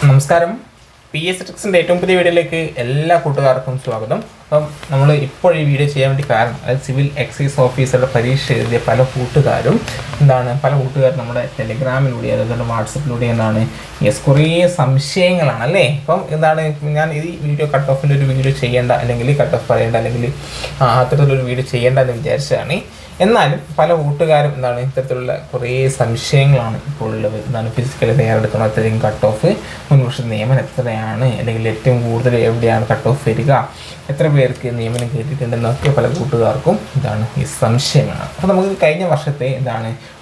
നമസ്കാരം. P S ടെക്സിൻ്റെ ഏറ്റവും പുതിയ വീഡിയോയിലേക്ക് എല്ലാ കൂട്ടുകാർക്കും സ്വാഗതം. അപ്പം നമ്മൾ ഇപ്പോൾ ഈ വീഡിയോ ചെയ്യാൻ വേണ്ടി കാരണം, അതായത് സിവിൽ എക്സൈസ് ഓഫീസറുടെ പരീക്ഷ എഴുതിയ പല കൂട്ടുകാരും നമ്മുടെ ടെലിഗ്രാമിലൂടെ അതുപോലെ വാട്സപ്പിലൂടെ കുറേ സംശയങ്ങളാണ് അല്ലേ. അപ്പം ഞാൻ ഈ വീഡിയോ കട്ട് ഓഫിൻ്റെ ഒരു വീഡിയോ ചെയ്യേണ്ട, അല്ലെങ്കിൽ കട്ട് ഓഫ് പറയേണ്ട, അല്ലെങ്കിൽ അത്തരത്തിലൊരു വീഡിയോ ചെയ്യേണ്ട എന്ന് വിചാരിച്ചതാണ്. എന്നാലും പല കൂട്ടുകാരും ഇത്തരത്തിലുള്ള കുറേ സംശയങ്ങളാണ് ഇപ്പോൾ ഉള്ളത്. ഫിസിക്കലി തയ്യാറെടുക്കണം, അത്രയും കട്ട് ഓഫ്, മുൻവർഷ നിയമനം എത്രയാണ്, അല്ലെങ്കിൽ ഏറ്റവും കൂടുതൽ എവിടെയാണ് കട്ട് ഓഫ് വരിക, എത്ര പേർക്ക് നിയമനം കേട്ടിട്ടുണ്ടെന്നൊക്കെ പല കൂട്ടുകാർക്കും ഈ സംശയമാണ്. അപ്പോൾ നമുക്ക് കഴിഞ്ഞ വർഷത്തെ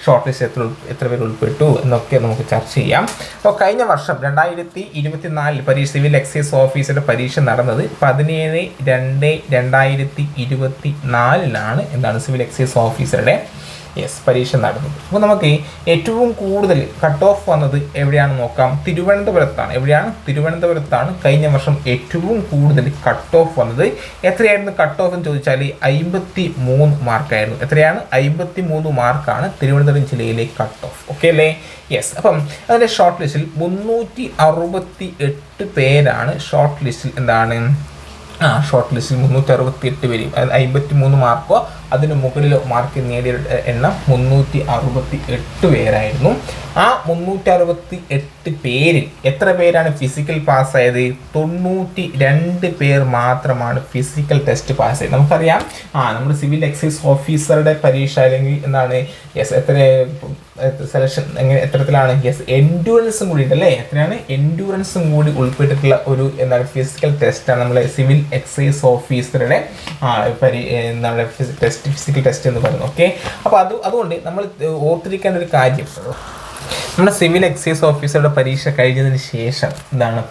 ഷോർട്ട് ലിസ്റ്റ് എത്ര പേർ ഉൾപ്പെട്ടു എന്നൊക്കെ നമുക്ക് ചർച്ച ചെയ്യാം. അപ്പോൾ കഴിഞ്ഞ വർഷം 2024 സിവിൽ എക്സൈസ് ഓഫീസറുടെ പരീക്ഷ നടന്നത് 17/2/2024 സിവിൽ എക്സൈസ് ഓഫീസറുടെ പരീക്ഷ നടന്നത്. അപ്പോൾ നമുക്ക് ഏറ്റവും കൂടുതൽ കട്ട് ഓഫ് വന്നത് എവിടെയാണെന്ന് നോക്കാം. തിരുവനന്തപുരത്താണ് കഴിഞ്ഞ വർഷം ഏറ്റവും കൂടുതൽ കട്ട് ഓഫ് വന്നത്. എത്രയായിരുന്നു കട്ട് ഓഫ് എന്ന് ചോദിച്ചാൽ 53 മാർക്കായിരുന്നു. എത്രയാണ്? 53 മാർക്കാണ് തിരുവനന്തപുരം ജില്ലയിലെ കട്ട് ഓഫ്. ഓക്കെ അല്ലേ? അപ്പം അതിൻ്റെ ഷോർട്ട് ലിസ്റ്റിൽ 368 പേരാണ് ഷോർട്ട് ലിസ്റ്റിൽ ഷോർട്ട് ലിസ്റ്റിൽ 368 പേര്, അതായത് 53 മാർക്കോ അതിന് മുകളിൽ മാർക്ക് നേടിയ എണ്ണം 368 പേരായിരുന്നു. ആ 368 പേരിൽ എത്ര പേരാണ് ഫിസിക്കൽ പാസ്സായത്? 92 പേർ മാത്രമാണ് ഫിസിക്കൽ ടെസ്റ്റ് പാസ്സായത്. നമുക്കറിയാം നമ്മുടെ സിവിൽ എക്സൈസ് ഓഫീസറുടെ പരീക്ഷ അല്ലെങ്കിൽ എത്ര സെലക്ഷൻ എത്തരത്തിലാണ്? എൻഡ്യൂറൻസും കൂടി ഉണ്ടല്ലേ. എത്രയാണ്? എൻഡ്യൂറൻസും കൂടി ഉൾപ്പെട്ടിട്ടുള്ള ഒരു ഫിസിക്കൽ ടെസ്റ്റാണ് നമ്മളെ സിവിൽ എക്സൈസ് ഓഫീസറുടെ ഫിസിക്കൽ ടെസ്റ്റ് എന്ന് പറയുന്നത്. ഓക്കെ, അപ്പോൾ അതുകൊണ്ട് നമ്മൾ ഓർത്തിരിക്കേണ്ട ഒരു കാര്യം, നമ്മുടെ സിവിൽ എക്സൈസ് ഓഫീസറുടെ പരീക്ഷ കഴിഞ്ഞതിന് ശേഷം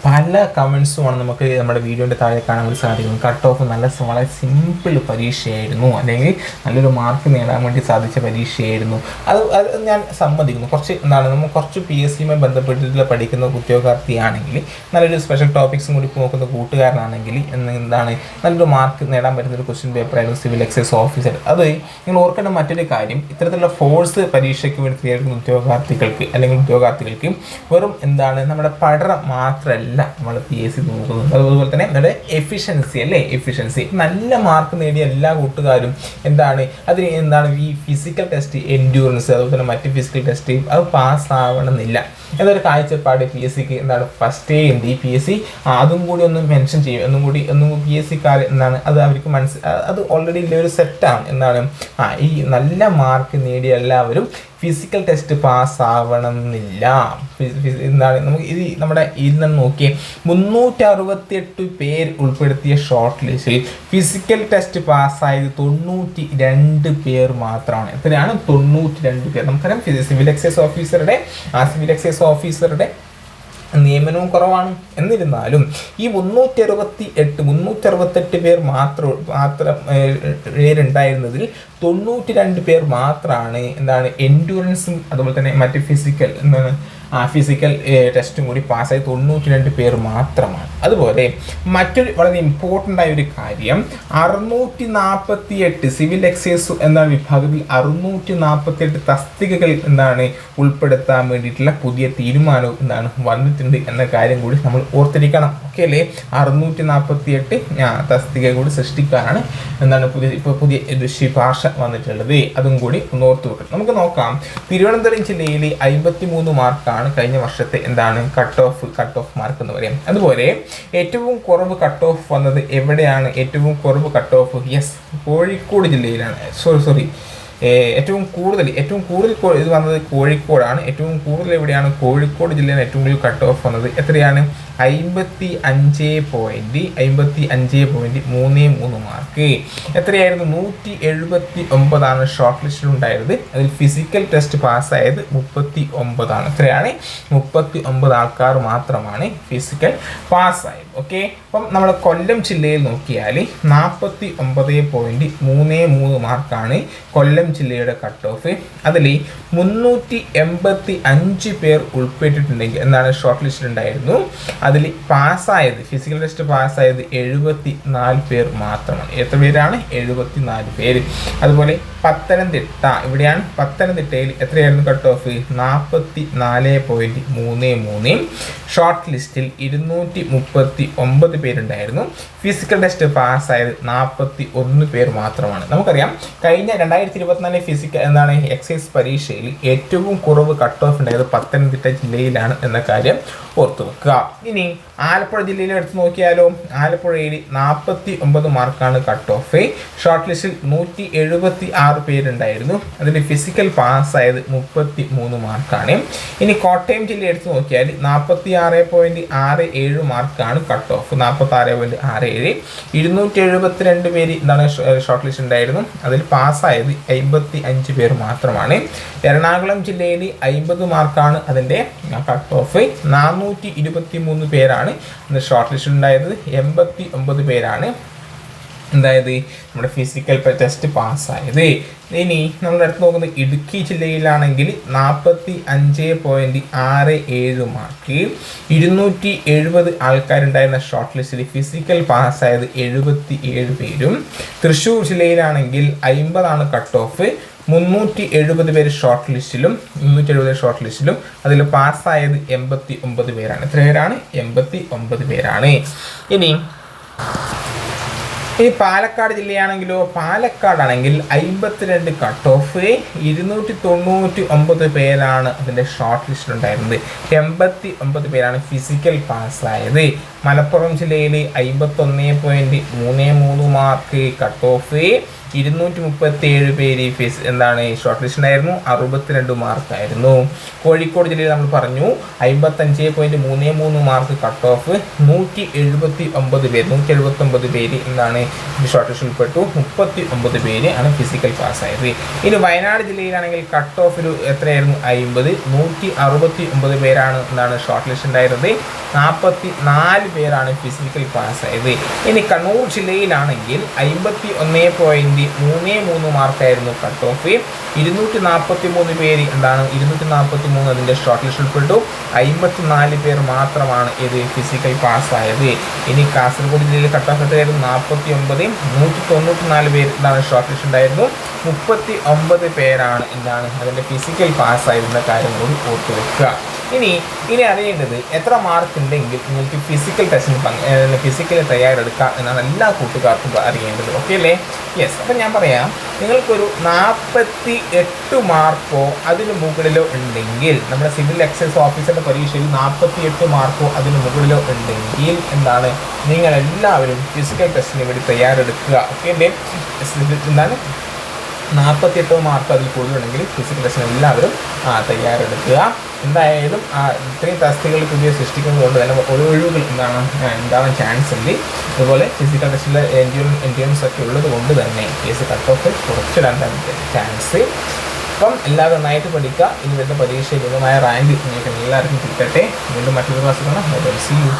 പല കമൻസുമാണ് നമുക്ക് നമ്മുടെ വീഡിയോൻ്റെ താഴെ കാണാൻ വേണ്ടി സാധിക്കുന്നത്. കട്ട് ഓഫ് വളരെ സിമ്പിൾ പരീക്ഷയായിരുന്നു, അല്ലെങ്കിൽ നല്ലൊരു മാർക്ക് നേടാൻ വേണ്ടി സാധിച്ച പരീക്ഷയായിരുന്നു. അത് ഞാൻ സമ്മതിക്കുന്നു. നമ്മൾ കുറച്ച് PSC ബന്ധപ്പെട്ടിട്ടുള്ള പഠിക്കുന്ന ഉദ്യോഗാർത്ഥിയാണെങ്കിൽ, നല്ലൊരു സ്പെഷ്യൽ ടോപ്പിക്സും കൂടി നോക്കുന്ന കൂട്ടുകാരനാണെങ്കിൽ നല്ലൊരു മാർക്ക് നേടാൻ പറ്റുന്നൊരു ക്വസ്റ്റ്യൻ പേപ്പറായിരുന്നു സിവിൽ എക്സൈസ് ഓഫീസർ. അത് നിങ്ങൾ ഓർക്കേണ്ട മറ്റൊരു കാര്യം, ഇത്തരത്തിലുള്ള ഫോഴ്സ് പരീക്ഷയ്ക്ക് വേണ്ടി തയ്യാറെടുക്കുന്ന ഉദ്യോഗാർത്ഥികൾക്ക് വെറും നമ്മുടെ പഠനം മാത്രമല്ല നമ്മൾ PSC നോക്കുന്നത്. അതുപോലെ തന്നെ നമ്മുടെ എഫിഷ്യൻസി നല്ല മാർക്ക് നേടിയ എല്ലാ കൂട്ടുകാരും അതിന് ഈ ഫിസിക്കൽ ടെസ്റ്റ്, എൻഡ്യൂറൻസ്, അതുപോലെ തന്നെ മറ്റ് ഫിസിക്കൽ ടെസ്റ്റ് അത് പാസ്സാവണമെന്നില്ല എന്നൊരു കാഴ്ചപ്പാട് PSCക്ക് ഫസ്റ്റേ ഉണ്ട്. ഈ PSC അതും കൂടി ഒന്ന് മെൻഷൻ ചെയ്യും, ഒന്നും PSCക്കാർ അത് അവർക്ക് അത് ഓൾറെഡി ഒരു സെറ്റാണ്. ഈ നല്ല മാർക്ക് നേടിയ എല്ലാവരും ഫിസിക്കൽ ടെസ്റ്റ് പാസ്സാവണമെന്നില്ല. നമുക്ക് നമ്മുടെ ഇതിൽ നിന്ന് നോക്കിയേ, 368 പേര് ഉൾപ്പെടുത്തിയ ഷോർട്ട് ലിസ്റ്റിൽ ഫിസിക്കൽ ടെസ്റ്റ് പാസ്സായത് 92 പേർ മാത്രമാണ്. എത്രയാണ്? 92 പേർ. നമുക്കറിയാം സിവിൽ എക്സൈസ് ഓഫീസറുടെ നിയമനവും കുറവാണ്. എന്നിരുന്നാലും ഈ 368 പേർ മാത്രം പേരുണ്ടായിരുന്നതിൽ 92 പേർ മാത്രമാണ് എൻഡ്യൂറൻസും അതുപോലെ തന്നെ മറ്റ് ഫിസിക്കൽ ടെസ്റ്റും കൂടി പാസ്സായി 92 പേർ മാത്രമാണ്. അതുപോലെ മറ്റൊരു വളരെ ഇമ്പോർട്ടൻ്റ് ആയ ഒരു കാര്യം, 648 സിവിൽ എക്സൈസ് വിഭാഗത്തിൽ 648 തസ്തികകൾ ഉൾപ്പെടുത്താൻ വേണ്ടിയിട്ടുള്ള പുതിയ തീരുമാനവും വന്നിട്ടുണ്ട് എന്ന കാര്യം കൂടി നമ്മൾ ഓർത്തിരിക്കണം. ഓക്കെ അല്ലേ? 648 തസ്തിക കൂടി സൃഷ്ടിക്കാനാണ് പുതിയ ശുപാർശ വന്നിട്ടുള്ളത്. അതും കൂടി ഒന്ന് ഓർത്തു വെക്കണം. നമുക്ക് നോക്കാം. തിരുവനന്തപുരം ജില്ലയിൽ 53 മാർക്കാണ് കഴിഞ്ഞ വർഷത്തെ കട്ട് ഓഫ് മാർക്ക് എന്ന് പറയാം. അതുപോലെ ഏറ്റവും കുറവ് കട്ട് ഓഫ് വന്നത് എവിടെയാണ്? ഏറ്റവും കുറവ് കട്ട് ഓഫ് കോഴിക്കോട് ജില്ലയിലാണ്. ഏറ്റവും കൂടുതൽ ഇത് വന്നത് കോഴിക്കോടാണ്. ഏറ്റവും കൂടുതൽ എവിടെയാണ്? കോഴിക്കോട് ജില്ലയാണ് ഏറ്റവും കൂടുതൽ കട്ട് ഓഫ് വന്നത്. എത്രയാണ്? 55.33 മാർക്ക്. എത്രയായിരുന്നു? 179 ഷോർട്ട് ലിസ്റ്റിൽ ഉണ്ടായത്. അതിൽ ഫിസിക്കൽ ടെസ്റ്റ് പാസ്സായത് 39. എത്രയാണ്? 39 ആൾക്കാർ മാത്രമാണ് ഫിസിക്കൽ പാസ്സായത്. ഓക്കെ. അപ്പം നമ്മൾ കൊല്ലം ജില്ലയിൽ നോക്കിയാൽ 49.33 മാർക്കാണ് കൊല്ലം ജില്ലയുടെ കട്ട് ഓഫ്. അതിൽ 385 പേർ ഉൾപ്പെട്ടിട്ടുണ്ടെങ്കിൽ എന്താണ് ഷോർട്ട് ലിസ്റ്റിൽ ഉണ്ടായിരുന്നു. അതിൽ പാസ്സായത് ഫിസിക്കൽ ടെസ്റ്റ് പാസ്സായത് 74 പേർ മാത്രമാണ്. എത്ര പേരാണ്? 74 പേര്. അതുപോലെ പത്തനംതിട്ട, ഇവിടെയാണ് പത്തനംതിട്ടയിൽ എത്രയായിരുന്നു കട്ട് ഓഫ്? 44.33. ഷോർട്ട് ലിസ്റ്റിൽ 239 പേരുണ്ടായിരുന്നു. ഫിസിക്കൽ ടെസ്റ്റ് പാസ്സായത് 41 പേർ മാത്രമാണ്. നമുക്കറിയാം കഴിഞ്ഞ 2024 ഫിസിക്കൽ എക്സൈസ് പരീക്ഷയിൽ ഏറ്റവും കുറവ് കട്ട് ഓഫ് ഉണ്ടായത് പത്തനംതിട്ട ജില്ലയിലാണ് എന്ന കാര്യം ഓർത്തു വെക്കുക. ഇനി ആലപ്പുഴ ജില്ലയിൽ എടുത്ത് നോക്കിയാലോ, ആലപ്പുഴയിൽ 49 മാർക്കാണ് കട്ട് ഓഫ്. ഷോർട്ട് ലിസ്റ്റിൽ 176 പേരുണ്ടായിരുന്നു. അതിൽ ഫിസിക്കൽ പാസ്സായത് 33 മാർക്കാണ്. ഇനി കോട്ടയം ജില്ല എടുത്ത് നോക്കിയാൽ 46.67 മാർക്കാണ് കട്ട് ഓഫ്. 46.67. 272 പേര് ഷോർട്ട് ലിസ്റ്റ് ഉണ്ടായിരുന്നു. അതിൽ പാസ്സായത് 55 പേർ മാത്രമാണ്. എറണാകുളം ജില്ലയിൽ 50 മാർക്കാണ് അതിൻ്റെ കട്ട് ഓഫ്. 423 പേരാണ് ഷോർട്ട് ലിസ്റ്റ് ഉണ്ടായത്. 89 പേരാണ് എന്തായത് നമ്മുടെ ഫിസിക്കൽ ടെസ്റ്റ് പാസ്സായത്. ഇനി നമ്മൾ എടുത്ത് നോക്കുന്നത് ഇടുക്കി ജില്ലയിലാണെങ്കിൽ 45.67 മാർക്ക്. 270 ആൾക്കാരുണ്ടായിരുന്ന ഷോർട്ട് ലിസ്റ്റിൽ ഫിസിക്കൽ പാസ്സായത് 77 പേരും. Thrissur ജില്ലയിലാണെങ്കിൽ 50 cut off. 370 പേര് ഷോർട്ട് ലിസ്റ്റിലും അതിൽ പാസ്സായത് 89 പേരാണ്. എത്ര പേരാണ്? 89 പേരാണ്. ഇനി പാലക്കാട് ജില്ലയാണെങ്കിലോ, പാലക്കാടാണെങ്കിൽ 52 കട്ട് ഓഫ്. 299 പേരാണ് അതിൻ്റെ ഷോർട്ട് ലിസ്റ്റിൽ ഉണ്ടായിരുന്നത്. 89 പേരാണ് ഫിസിക്കൽ പാസ്സായത്. മലപ്പുറം ജില്ലയിൽ 51.33 മാർക്ക് കട്ട് ഓഫ്. 237 പേര് ഷോർട്ട് ലിസ്റ്റ് ഉണ്ടായിരുന്നു. 62 മാർക്കായിരുന്നു. കോഴിക്കോട് ജില്ലയിൽ നമ്മൾ പറഞ്ഞു 55.33 മാർക്ക് കട്ട് ഓഫ്. 179 പേര് ഷോർട്ട് ലിസ്റ്റിൽ ഉൾപ്പെട്ടു. 39 പേര് ആണ് ഫിസിക്കൽ പാസ്സായത്. ഇനി വയനാട് ജില്ലയിലാണെങ്കിൽ കട്ട് ഓഫ് എത്രയായിരുന്നു? 50. 169 പേരാണ് ഷോർട്ട് ലിസ്റ്റ് ഉണ്ടായിരുന്നത്. 44 പേരാണ് ഫിസിക്കൽ പാസ്സായത്. ഇനി കണ്ണൂർ ജില്ലയിലാണെങ്കിൽ 51.33 മാർക്കായിരുന്നു കട്ട് ഓഫ്. 243 പേര് 243 അതിൻ്റെ ഷോർട്ട് ലിസ്റ്റ് ഉൾപ്പെട്ടു. 54 പേർ മാത്രമാണ് ഇത് ഫിസിക്കൽ പാസ്സായത്. ഇനി കാസർഗോഡ് ജില്ലയിൽ കട്ട് ഓഫ് എത്രയായിരുന്നു? 49. 194 പേര് ഷോർട്ട് ലിസ്റ്റ് ഉണ്ടായിരുന്നു. 39 പേരാണ് അതിൻ്റെ ഫിസിക്കൽ പാസ്സായിരുന്ന കാര്യം കൂടി ഓർത്തു വെക്കുക. ഇനി അറിയേണ്ടത് എത്ര മാർക്ക് ഉണ്ടെങ്കിൽ നിങ്ങൾക്ക് ഫിസിക്കൽ തയ്യാറെടുക്കാം എന്നാണ് എല്ലാ കൂട്ടുകാർക്കും അറിയേണ്ടത്. ഓക്കെ അല്ലേ? യെസ്. അപ്പം ഞാൻ പറയാം, നിങ്ങൾക്കൊരു 48 മാർക്കോ അതിന് മുകളിലോ ഉണ്ടെങ്കിൽ, നമ്മുടെ സിവിൽ എക്സൈസ് ഓഫീസറുടെ പരീക്ഷയിൽ 48 മാർക്കോ അതിന് മുകളിലോ ഉണ്ടെങ്കിൽ നിങ്ങളെല്ലാവരും ഫിസിക്കൽ ടെസ്റ്റിന് വേണ്ടി തയ്യാറെടുക്കുക. ഓക്കെ അല്ലേ? 48 മാർക്ക് അതിൽ കൂടുതലുണ്ടെങ്കിൽ ഫിസിക്കൽ ടെസ്റ്റിന് എല്ലാവരും തയ്യാറെടുക്കുക. എന്തായാലും ഇത്രയും തസ്തികകൾ പുതിയ സൃഷ്ടിക്കുന്നതുകൊണ്ട് തന്നെ ഒഴിവുകൾ ഉണ്ടാവാൻ ചാൻസ് ഉണ്ട്. അതുപോലെ ഫിസിക്കൽ ടെസ്റ്റിലെ എൻട്രൻസ് ഒക്കെ ഉള്ളത് കൊണ്ട് തന്നെ കേസ് കട്ട് ഓഫ് കുറച്ചിടാൻ ചാൻസ്. അപ്പം എല്ലാവരും നന്നായിട്ട് പഠിക്കുക. ഇനി വരുന്ന പരീക്ഷയിൽ ഉന്നതമായ റാങ്ക് നിങ്ങൾക്ക് എല്ലാവർക്കും കിട്ടട്ടെ. വീണ്ടും മറ്റൊരു ക്ലാസ് കാണാം. See U.